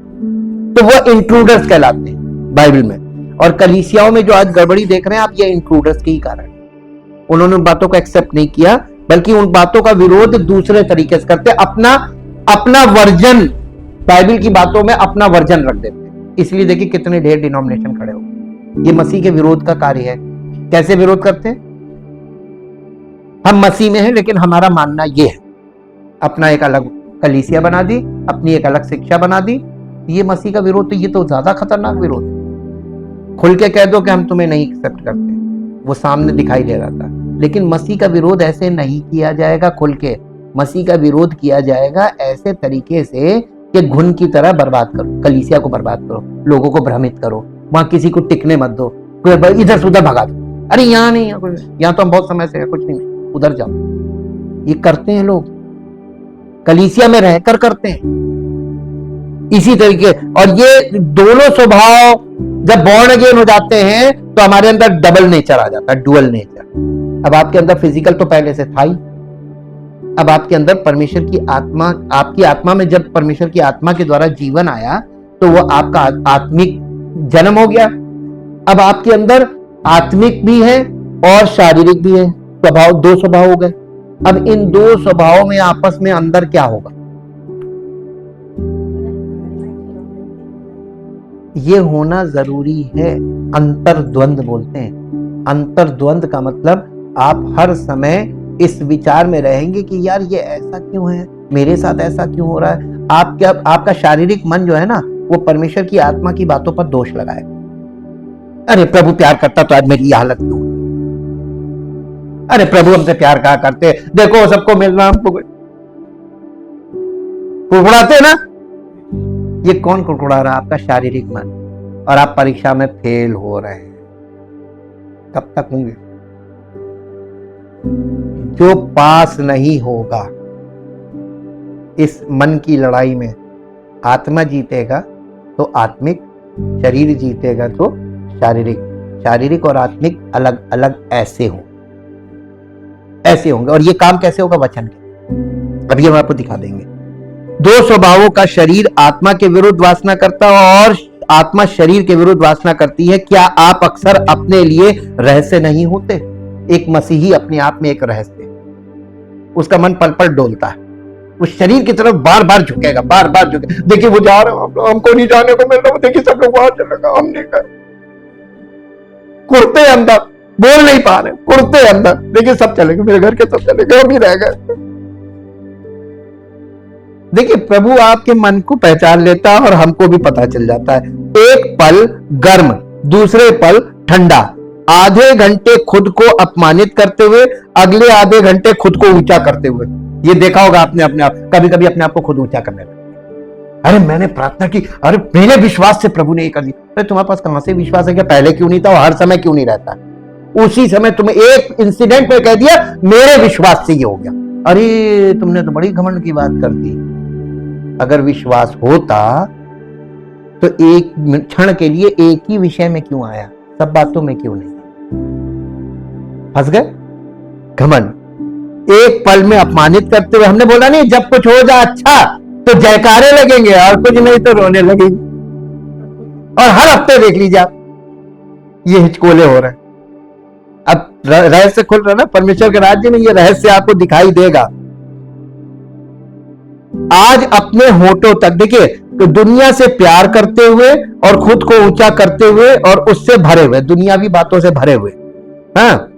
तो वो इंट्रूडर्स कहलाते हैं बाइबल में। और कलीसियाओं में जो आज गड़बड़ी देख रहे हैं आप, ये इंट्रूडर्स के ही कारण। उन्होंने उन बातों को एक्सेप्ट नहीं किया, बल्कि उन बातों का विरोध दूसरे तरीके से करते, अपना वर्जन, बाइबल की बातों में अपना वर्जन रख देते। इसलिए देखिए कितने ढेर डिनोमिनेशन खड़े हो। ये मसीह के विरोध का कार्य है। कैसे विरोध करते हैं? हम मसीह में हैं लेकिन हमारा मानना ये है, अपना एक अलग कलीसिया बना दी, अपनी एक अलग शिक्षा बना दी। ये मसीह का विरोध, तो ये तो ज्यादा खतरनाक विरोध है। खुल के कह दो कि हम तुम्हें नहीं एक्सेप्ट करते, वो सामने दिखाई दे रहा था। लेकिन मसीह का विरोध ऐसे नहीं किया जाएगा खुल के। मसीह का विरोध किया जाएगा ऐसे तरीके से कि घुन की तरह बर्बाद करो, कलीसिया को बर्बाद करो, लोगों को भ्रमित करो, वहां किसी को टिकने मत दो, इधर से उधर भगा दो, अरे यहाँ नहीं, यहाँ तो हम बहुत समय से है, कुछ नहीं, उधर जाओ। ये करते हैं लोग, कलीसिया में रहकर करते हैं इसी तरीके। और ये दोनों स्वभाव जब बॉर्न अगेन हो जाते हैं तो हमारे अंदर डबल नेचर आ जाता है, डुअल नेचर। अब आपके अंदर फिजिकल तो पहले से था ही, अब आपके अंदर परमेश्वर की आत्मा, आपकी आत्मा में जब परमेश्वर की आत्मा के द्वारा जीवन आया तो वो आपका आत्मिक जन्म हो गया। अब आपके अंदर आत्मिक भी है और शारीरिक भी है, स्वभाव, दो स्वभाव हो गए। अब इन दो स्वभावों में आपस में अंदर क्या होगा? ये होना जरूरी है। अंतर्द्वंद बोलते हैं। अंतर्द्वंद का मतलब आप हर समय इस विचार में रहेंगे कि यार ये ऐसा क्यों है, मेरे साथ ऐसा क्यों हो रहा है। आपका शारीरिक मन जो है ना, वो परमेश्वर की आत्मा की बातों पर दोष लगाए। अरे प्रभु प्यार करता तो आज मेरी ये हालत क्यों? अरे प्रभु हमसे प्यार कहा करते, देखो सबको मिल रहा, हमको कुड़कुड़ाते ना। ये कौन कुड़कुड़ा रहा? आपका शारीरिक मन। और आप परीक्षा में फेल हो रहे हैं, कब तक होंगे? जो पास नहीं होगा इस मन की लड़ाई में, आत्मा जीतेगा तो आत्मिक, शरीर जीतेगा तो शारीरिक। शारीरिक और आत्मिक अलग अलग ऐसे होंगे। और ये काम कैसे होगा? वचन के। अभी हम आपको दिखा देंगे। दो स्वभावों का शरीर आत्मा के विरुद्ध वासना करता है और आत्मा शरीर के विरुद्ध वासना करती है। क्या आप अक्सर अपने लिए रहस्य नहीं होते? एक मसीही अपने आप में एक रहस्य, उसका मन पल पल डोलता है, उस शरीर की तरफ बार बार झुकेगा, बार बार झुकेगा। देखिए वो जा रहा है, हमको नहीं जाने को मिल रहा, देखिए सब लोग वहां चलेगा, हम नहीं गए। कुर्ते अंदर, बोल नहीं पा रहे, कुर्ते अंदर, देखिए सब चले गए, मेरे घर के सब चले गए, हम ही रह गए। देखिए प्रभु आपके मन को पहचान लेता है और हमको भी पता चल जाता है। एक पल गर्म, दूसरे पल ठंडा, आधे घंटे खुद को अपमानित करते हुए, अगले आधे घंटे खुद को ऊंचा करते हुए। ये देखा होगा आपने अपने आप, कभी कभी अपने आप को खुद ऊंचा करने लगे। अरे मैंने प्रार्थना की, अरे मेरे विश्वास से प्रभु ने ये कर दिया। अरे तुम्हारे पास कहां से विश्वास है? क्या पहले क्यों नहीं था? और हर समय क्यों नहीं रहता? उसी समय तुम्हें एक इंसिडेंट में कह दिया मेरे विश्वास से ये हो गया। अरे तुमने तो बड़ी घमंड की बात कर दी। अगर विश्वास होता तो एक क्षण के लिए एक ही विषय में क्यों आया, सब बातों में क्यों नहीं? फंस गए घमंड। एक पल में अपमानित करते हुए, हमने बोला नहीं जब कुछ हो जाए अच्छा तो जयकारे लगेंगे और कुछ नहीं तो रोने लगेंगे। और हर हफ्ते देख लीजिए आप ये हिचकोले हो रहे हैं। अब रहस्य खुल रहा है ना परमेश्वर के राज्य में, ये रहस्य आपको दिखाई देगा। आज अपने होठों तक देखिए तो दुनिया से प्यार करते हुए और खुद को ऊंचा करते हुए और उससे भरे हुए, दुनियावी बातों से भरे हुए, हाँ,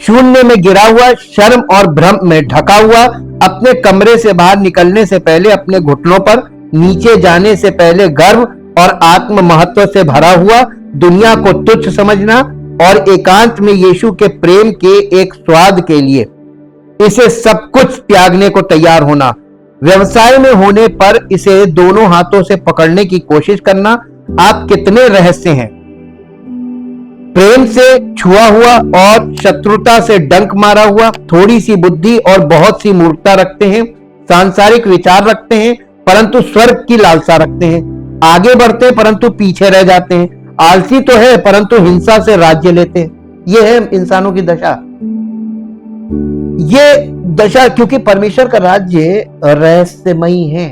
शून्य में गिरा हुआ, शर्म और भ्रम में ढका हुआ, अपने कमरे से बाहर निकलने से पहले अपने घुटनों पर नीचे जाने से पहले गर्व और आत्म महत्व से भरा हुआ, दुनिया को तुच्छ समझना और एकांत में यीशु के प्रेम के एक स्वाद के लिए इसे सब कुछ त्यागने को तैयार होना, व्यवसाय में होने पर इसे दोनों हाथों से पकड़ने की कोशिश करना। आप कितने रहस्य हैं, प्रेम से छुआ हुआ और शत्रुता से डंक मारा हुआ, थोड़ी सी बुद्धि और बहुत सी मूर्खता रखते हैं, सांसारिक विचार रखते हैं परंतु स्वर्ग की लालसा रखते हैं, आगे बढ़ते हैं परंतु पीछे रह जाते हैं, आलसी तो है परंतु हिंसा से राज्य लेते हैं। यह है इंसानों की दशा। ये दशा क्योंकि परमेश्वर का राज्य रहस्यमयी है।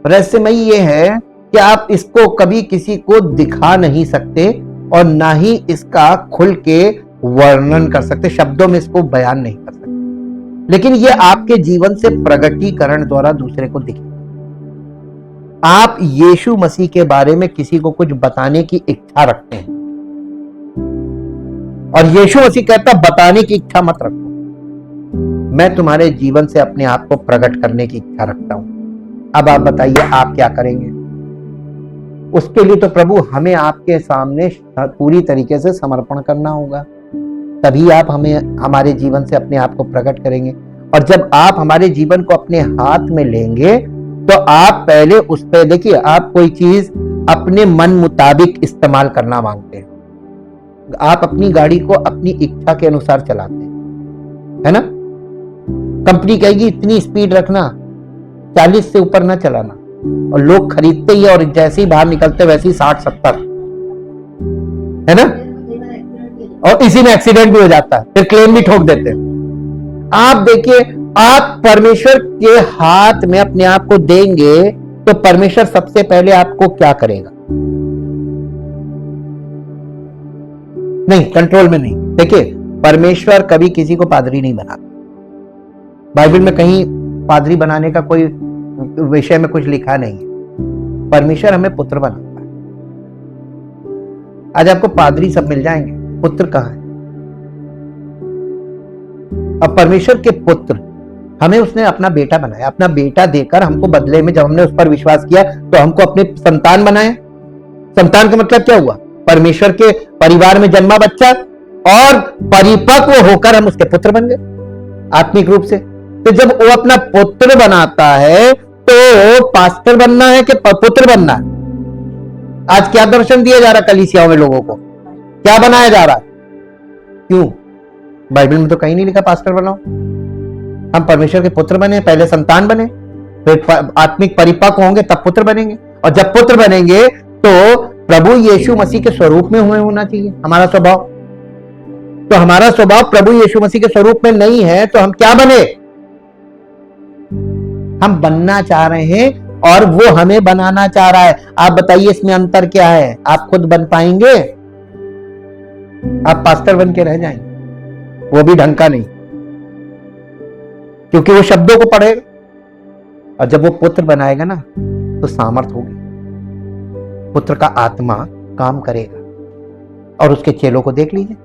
रहस्यमयी ये है कि आप इसको कभी किसी को दिखा नहीं सकते और ना ही इसका खुल के वर्णन कर सकते, शब्दों में इसको बयान नहीं कर सकते, लेकिन ये आपके जीवन से प्रगटीकरण द्वारा दूसरे को दिखे। आप यीशु मसीह के बारे में किसी को कुछ बताने की इच्छा रखते हैं और यीशु मसीह कहता बताने की इच्छा मत रखो, मैं तुम्हारे जीवन से अपने आप को प्रकट करने की इच्छा रखता हूं। अब आप बताइए आप क्या करेंगे? उसके लिए तो प्रभु हमें आपके सामने पूरी तरीके से समर्पण करना होगा, तभी आप हमें हमारे जीवन से अपने आप को प्रकट करेंगे। और जब आप हमारे जीवन को अपने हाथ में लेंगे तो आप पहले उस पर देखिए, आप कोई चीज अपने मन मुताबिक इस्तेमाल करना मांगते हैं। आप अपनी गाड़ी को अपनी इच्छा के अनुसार चलाते हैं, है ना? कंपनी कहेगी इतनी स्पीड रखना, 40 से ऊपर ना चलाना, और लोग खरीदते ही और जैसे ही बाहर निकलते वैसे ही 60-70, है ना? और इसी में एक्सीडेंट भी हो जाता है, फिर क्लेम भी ठोक देते हैं। आप देखिए, आप परमेश्वर के हाथ में अपने आप को देंगे तो परमेश्वर सबसे पहले आपको क्या करेगा? नहीं, कंट्रोल में नहीं। देखिए, परमेश्वर कभी किसी को पादरी नहीं बनाता। बाइबल में कहीं पादरी बनाने का कोई विषय में कुछ लिखा नहीं है। परमेश्वर हमें पुत्र बनाता है। आज आपको पादरी सब मिल जाएंगे, पुत्र कहां है? अब परमेश्वर के पुत्र हमें उसने अपना बेटा बनाया, अपना बेटा देकर हमको बदले में, जब हमने उस पर विश्वास किया तो हमको अपने संतान बनाए। संतान का मतलब क्या हुआ? परमेश्वर के परिवार में जन्मा बच्चा और परिपक्व होकर हम उसके पुत्र बन गए आत्मिक रूप से। तो जब वो अपना पुत्र बनाता है तो पास्टर बनना है कि पुत्र बनना है? आज क्या दर्शन दिया जा रहा है कलीसियाओं में लोगों को? क्या बनाया जा रहा है? क्यों? बाइबल में तो कहीं नहीं लिखा पास्टर बनाओ। हम परमेश्वर के पुत्र बने, पहले संतान बने, फिर आत्मिक परिपक्व होंगे तब पुत्र बनेंगे। और जब पुत्र बनेंगे तो प्रभु यीशु मसीह के स्वरूप में हुए होना चाहिए हमारा स्वभाव। तो हमारा स्वभाव प्रभु यीशु मसीह के स्वरूप में नहीं है तो हम क्या बने? हम बनना चाह रहे हैं और वो हमें बनाना चाह रहा है। आप बताइए इसमें अंतर क्या है? आप खुद बन पाएंगे? आप पास्टर बन के रह जाएंगे, वो भी ढंग का नहीं, क्योंकि वो शब्दों को पढ़ेगा। और जब वो पुत्र बनाएगा ना तो सामर्थ होगी, पुत्र का आत्मा काम करेगा। और उसके चेलों को देख लीजिए,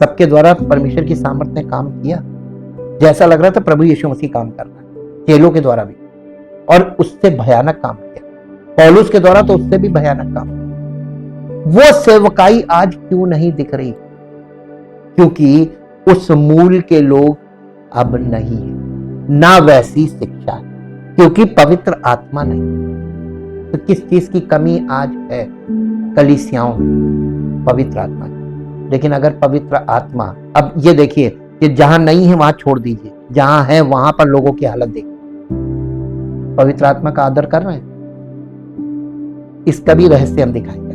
सबके द्वारा परमेश्वर की सामर्थ ने काम किया। जैसा लग रहा था प्रभु यीशु मसीह काम कर रहा है, चेलों के द्वारा भी, और उससे भयानक काम किया। पौलुस के द्वारा तो उससे भी भयानक काम। वो सेवकाई आज क्यों नहीं दिख रही? क्योंकि उस मूल के लोग अब नहीं है, ना वैसी शिक्षा है, क्योंकि पवित्र आत्मा नहीं। तो किस चीज की कमी आज है कलीसियाओं में? पवित्र आत्मा की। लेकिन अगर पवित्र आत्मा, अब ये देखिए कि जहां नहीं है वहां छोड़ दीजिए, जहां है वहां पर लोगों की हालत देखिए। पवित्र आत्मा का आदर कर रहे हैं? इसका भी रहस्य हम दिखाएंगे,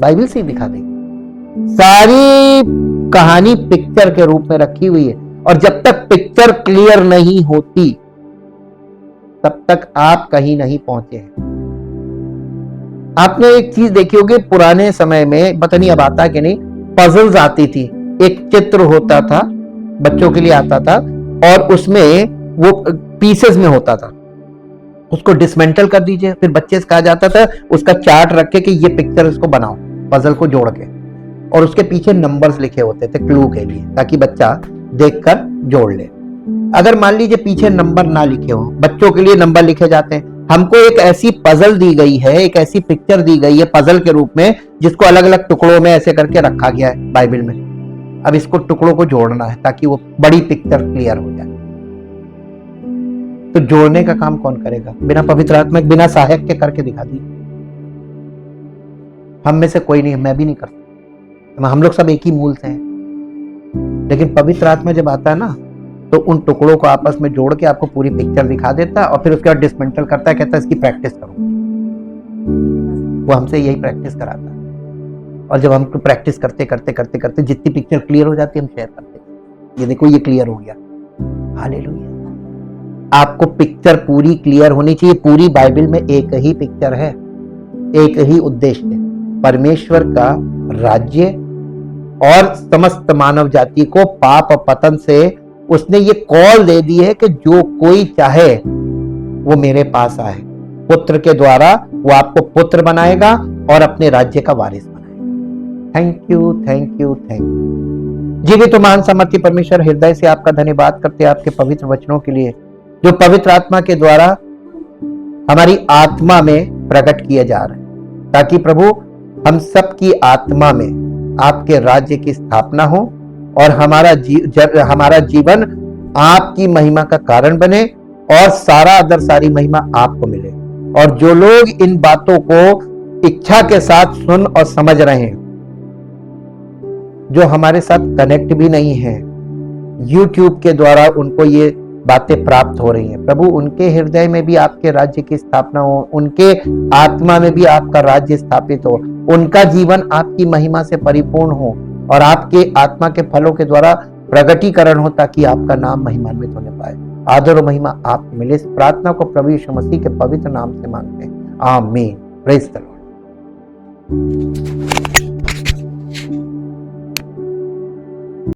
बाइबल से ही दिखा देंगे। सारी कहानी पिक्चर के रूप में रखी हुई है, और जब तक पिक्चर क्लियर नहीं होती तब तक आप कहीं नहीं पहुंचे हैं। आपने एक चीज देखी होगी, पुराने समय में, पता नहीं अब आता है कि नहीं, पजल्स आती थी। एक चित्र होता था, बच्चों के लिए आता था, और उसमें वो पीसेस में होता था। उसको डिसमेंटल कर दीजिए, फिर बच्चे से कहा जाता था उसका चार्ट रख के कि ये पिक्चर इसको बनाओ, पजल को जोड़ के, और उसके पीछे नंबर्स लिखे होते थे क्लू के लिए, ताकि बच्चा देखकर जोड़ ले। अगर मान लीजिए पीछे नंबर ना लिखे हो, बच्चों के लिए नंबर लिखे जाते हैं। हमको एक ऐसी पजल दी गई है, एक ऐसी पिक्चर दी गई है पजल के रूप में, जिसको अलग अलग टुकड़ों में ऐसे करके रखा गया है बाइबल में। अब इसको टुकड़ों को जोड़ना है ताकि वो बड़ी पिक्चर क्लियर हो जाए। तो जोड़ने का काम कौन करेगा? बिना पवित्र आत्मा, बिना सहायक के करके दिखा दी। हम में से कोई नहीं, मैं भी नहीं कर सकता, हम लोग सब एक ही मूल से हैं। लेकिन पवित्र आत्मा जब आता है ना, तो उन टुकड़ों को आपस में जोड़ के आपको पूरी पिक्चर दिखा देता है, और फिर उसके बाद डिसमेंटल करता है, कहता है इसकी प्रैक्टिस करो। वो हमसे यही प्रैक्टिस कराता है, और जब हम प्रैक्टिस करते करते करते करते जितनी पिक्चर क्लियर हो जाती है, हम शेयर करते हैं, ये देखो ये क्लियर हो गया, हालेलुया। आपको पिक्चर पूरी क्लियर होनी चाहिए। पूरी बाइबल में एक ही पिक्चर है, एक ही उद्देश्य है, परमेश्वर का राज्य और समस्त मानव जाति को पाप और पतन से उसने ये कॉल दे दी है कि जो कोई चाहे वो मेरे पास आए। पुत्र के द्वारा वो आपको पुत्र बनाएगा और अपने राज्य का वारिस बनाएगा। Thank you, thank you, thank you. जीवित तो महान सामर्थी परमेश्वर, हृदय से आपका धन्यवाद करते हैं आपके पवित्र वचनों के लिए, जो पवित्र आत्मा के द्वारा हमारी आत्मा में प्रकट किए जा रहे हैं, ताकि प्रभु हम सबकी आत्मा में आपके राज्य की स्थापना हो, और हमारा जीवन आपकी महिमा का कारण बने, और सारा आदर सारी महिमा आपको मिले। और जो लोग इन बातों को इच्छा के साथ सुन और समझ रहे हैं, जो हमारे साथ कनेक्ट भी नहीं है, YouTube के द्वारा उनको ये बातें प्राप्त हो रही हैं, प्रभु उनके हृदय में भी आपके राज्य की स्थापना हो, उनके आत्मा में भी आपका राज्य स्थापित हो, उनका जीवन आपकी महिमा से परिपूर्ण हो, और आपके आत्मा के फलों के द्वारा प्रगटीकरण हो, ताकि आपका नाम महिमान्वित होने पाए। आदर और महिमा आपको मिले। इस प्रार्थना को प्रभु यीशु मसीह के पवित्र नाम से मांगते हैं, आमीन। Praise the Lord.